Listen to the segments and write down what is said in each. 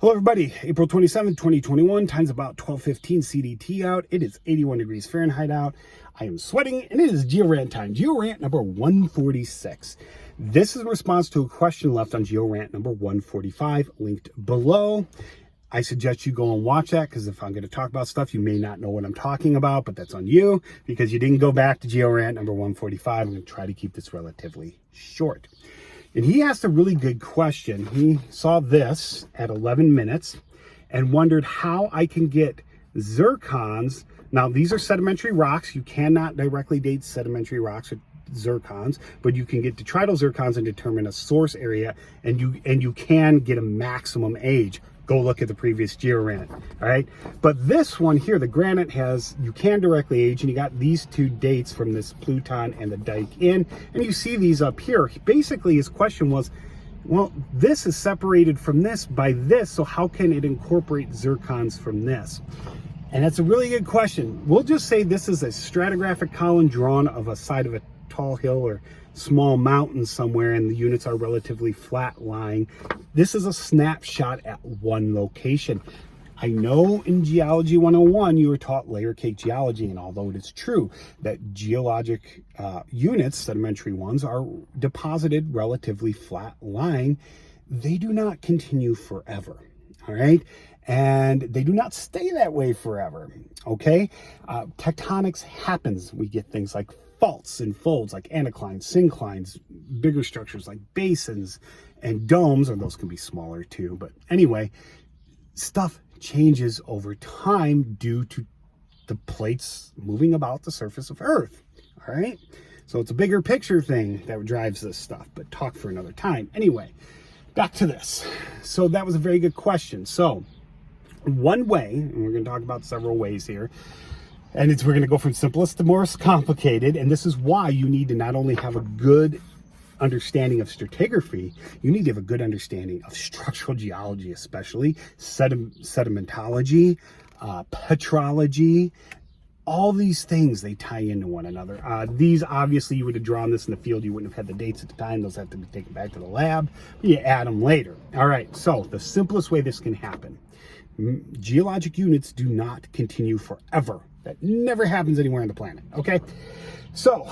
Hello everybody, April 27th, 2021, time's about 12:15 CDT out. It is 81 degrees Fahrenheit out. I am sweating and it is Geo-Rant time. Geo-Rant number 146. This is a response to a question left on Geo-Rant number 145, linked below. I suggest you go and watch that because if I'm going to talk about stuff, you may not know what I'm talking about, but that's on you because you didn't go back to Geo-Rant number 145. I'm going to try to keep this relatively short. And he asked a really good question. He saw this at 11 minutes and wondered how I can get zircons. Now, these are sedimentary rocks. You cannot directly date sedimentary rocks with zircons, but you can get detrital zircons and determine a source area, and you can get a maximum age. Go look at the previous Geo-Rant, all right? But this one here, the granite you can directly age, and you got these two dates from this Pluton and the dike in, and you see these up here. Basically, his question was, well, this is separated from this by this, so how can it incorporate zircons from this? And that's a really good question. We'll just say this is a stratigraphic column drawn of a side of a tall hill or small mountain somewhere, and the units are relatively flat lying. This is a snapshot at one location. I know in Geology 101 you were taught layer cake geology, and although it is true that geologic units, sedimentary ones, are deposited relatively flat lying, they do not continue forever, all right? And they do not stay that way forever, okay? Tectonics happens. We get things like faults and folds like anticlines, synclines, bigger structures like basins and domes, or those can be smaller too. But anyway, stuff changes over time due to the plates moving about the surface of Earth, all right? So it's a bigger picture thing that drives this stuff, but talk for another time. Anyway, back to this. So that was a very good question. So one way, and we're going to talk about several ways here, and we're going to go from simplest to more complicated. And this is why you need to not only have a good understanding of stratigraphy, you need to have a good understanding of structural geology, especially sedimentology, petrology. All these things, they tie into one another. These, obviously, you would have drawn this in the field. You wouldn't have had the dates at the time. Those have to be taken back to the lab. But you add them later. All right, so the simplest way this can happen. Geologic units do not continue forever. That never happens anywhere on the planet, okay? So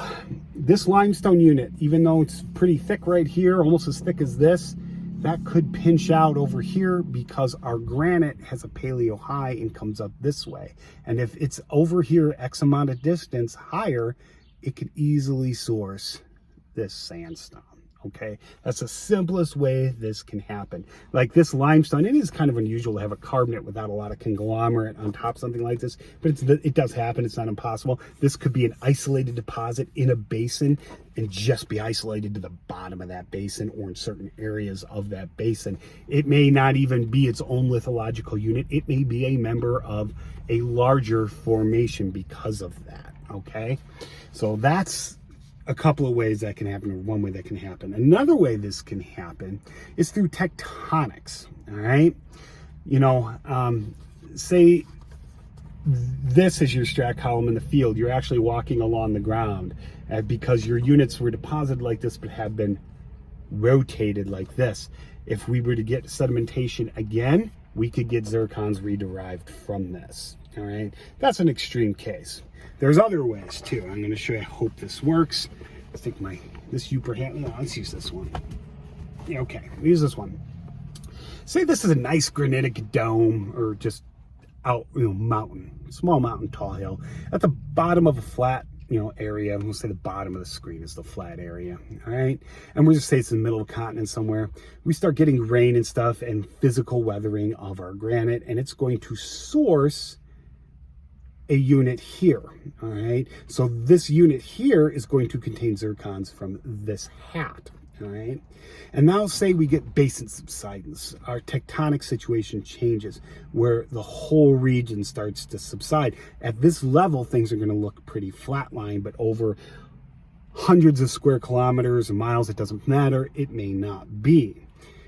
this limestone unit, even though it's pretty thick right here, almost as thick as this, that could pinch out over here because our granite has a paleo high and comes up this way. And if it's over here X amount of distance higher, it could easily source this sandstone. Okay, that's the simplest way this can happen. Like this limestone, it is kind of unusual to have a carbonate without a lot of conglomerate on top of something like this, but it does happen. It's not impossible. This could be an isolated deposit in a basin and just be isolated to the bottom of that basin or in certain areas of that basin. It may not even be its own lithological unit. It may be a member of a larger formation because of that, okay? So that's a couple of ways that can happen, or one way that can happen. Another way this can happen is through tectonics, all right? You know, say this is your strat column in the field. You're actually walking along the ground because your units were deposited like this but have been rotated like this. If we were to get sedimentation again, we could get zircons rederived from this, all right? That's an extreme case. There's other ways too. I'm going to show you. I hope this works. Let's take this Uper hat. No, let's use this one. Yeah, okay, we use this one. Say this is a nice granitic dome or just mountain, small mountain, tall hill at the bottom of a flat, area. We'll say the bottom of the screen is the flat area, all right? And we'll just say it's in the middle of a continent somewhere. We start getting rain and stuff and physical weathering of our granite, and it's going to source a unit here, all right? So this unit here is going to contain zircons from this hat, all right? And now say we get basin subsidence. Our tectonic situation changes where the whole region starts to subside. At this level, things are gonna look pretty flatline, but over hundreds of square kilometers and miles, it doesn't matter, it may not be.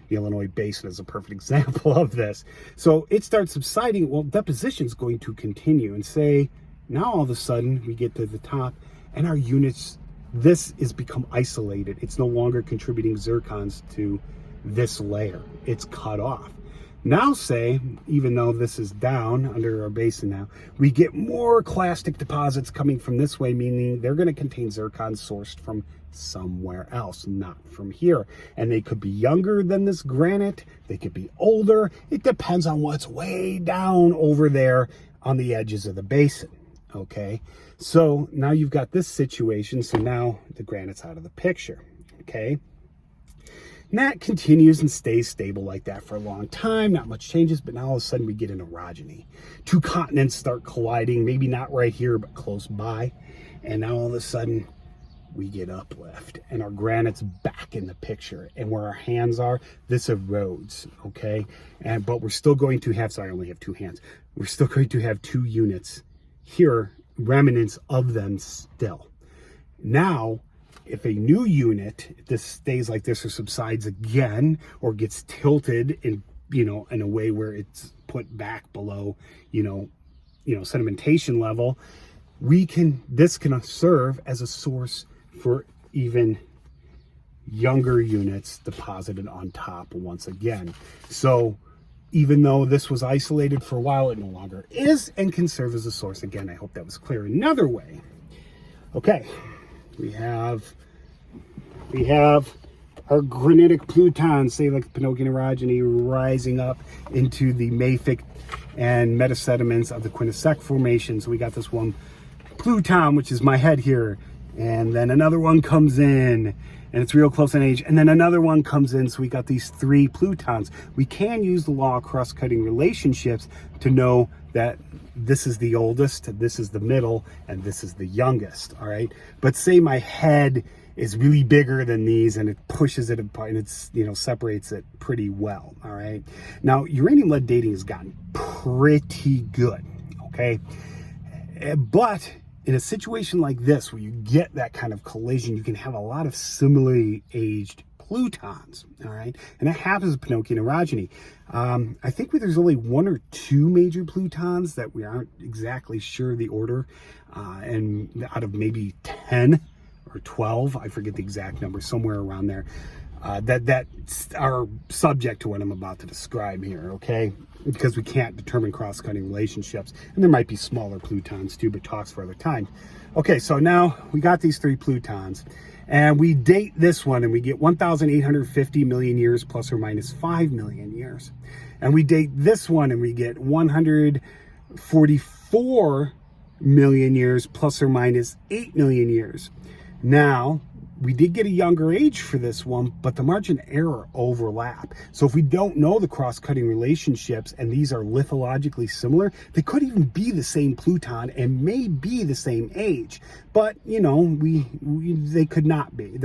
The Illinois Basin is a perfect example of this. So it starts subsiding. Well, deposition is going to continue, and say now all of a sudden we get to the top and our units, this is become isolated. It's no longer contributing zircons to this layer. It's cut off. Now say, even though this is down under our basin now, we get more clastic deposits coming from this way, meaning they're going to contain zircon sourced from somewhere else, not from here. And they could be younger than this granite. They could be older. It depends on what's way down over there on the edges of the basin. Okay, so now you've got this situation. So now the granite's out of the picture. Okay. And that continues and stays stable like that for a long time. Not much changes, but now all of a sudden we get an orogeny. Two continents start colliding, maybe not right here, but close by. And now all of a sudden we get uplift and our granite's back in the picture. And where our hands are, this erodes, okay? But we're still going to have, sorry, I only have two hands. We're still going to have two units here, remnants of them still. Now, if a new unit, if this stays like this or subsides again, or gets tilted in, in a way where it's put back below, sedimentation level, this can serve as a source for even younger units deposited on top once again. So even though this was isolated for a while, it no longer is and can serve as a source again. I hope that was clear. Another way. Okay. We have our granitic plutons, say like the Pinokian orogeny, rising up into the mafic and metasediments of the Quinnesec Formation. So we got this one pluton, which is my head here, and then another one comes in, and it's real close in age, and then another one comes in. So we got these three plutons. We can use the law of cross-cutting relationships to know that this is the oldest, this is the middle, and this is the youngest, all right? But say my head is really bigger than these and it pushes it apart and it's, separates it pretty well, all right? Now, uranium lead dating has gotten pretty good, okay? But in a situation like this, where you get that kind of collision, you can have a lot of similarly aged plutons, all right? And that happens with Pinokian orogeny. I think there's only one or two major plutons that we aren't exactly sure the order, and out of maybe 10 or 12, I forget the exact number, somewhere around there, that are subject to what I'm about to describe here, okay? Because we can't determine cross-cutting relationships. And there might be smaller plutons too, but talks for other time. Okay, so now we got these three plutons, and we date this one, and we get 1,850 million years plus or minus 5 million years. And we date this one, and we get 144 million years plus or minus 8 million years. Now, we did get a younger age for this one, but the margin of error overlap. So if we don't know the cross-cutting relationships and these are lithologically similar, they could even be the same pluton and may be the same age. But, they could not be.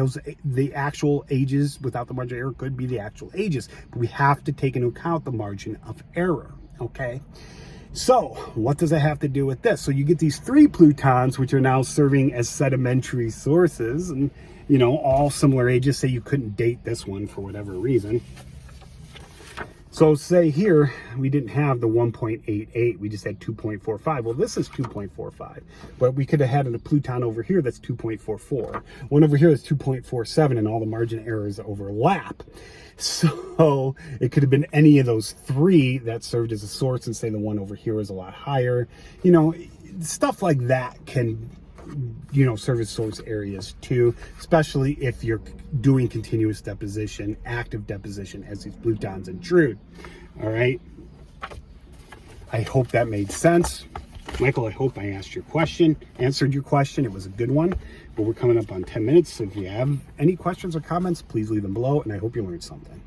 The actual ages without the margin of error could be the actual ages. But we have to take into account the margin of error, okay? So what does it have to do with this? So you get these three plutons, which are now serving as sedimentary sources, and all similar ages. Say you couldn't date this one for whatever reason. So say here, we didn't have the 1.88, we just had 2.45. Well, this is 2.45, but we could have had a pluton over here that's 2.44. One over here is 2.47, and all the margin errors overlap. So it could have been any of those three that served as a source, and say the one over here is a lot higher. Stuff like that can serve as source areas too, especially if you're doing continuous deposition, active deposition as these plutons intrude. All right. I hope that made sense. Michael, I hope I answered your question. It was a good one, but we're coming up on 10 minutes. So if you have any questions or comments, please leave them below, and I hope you learned something.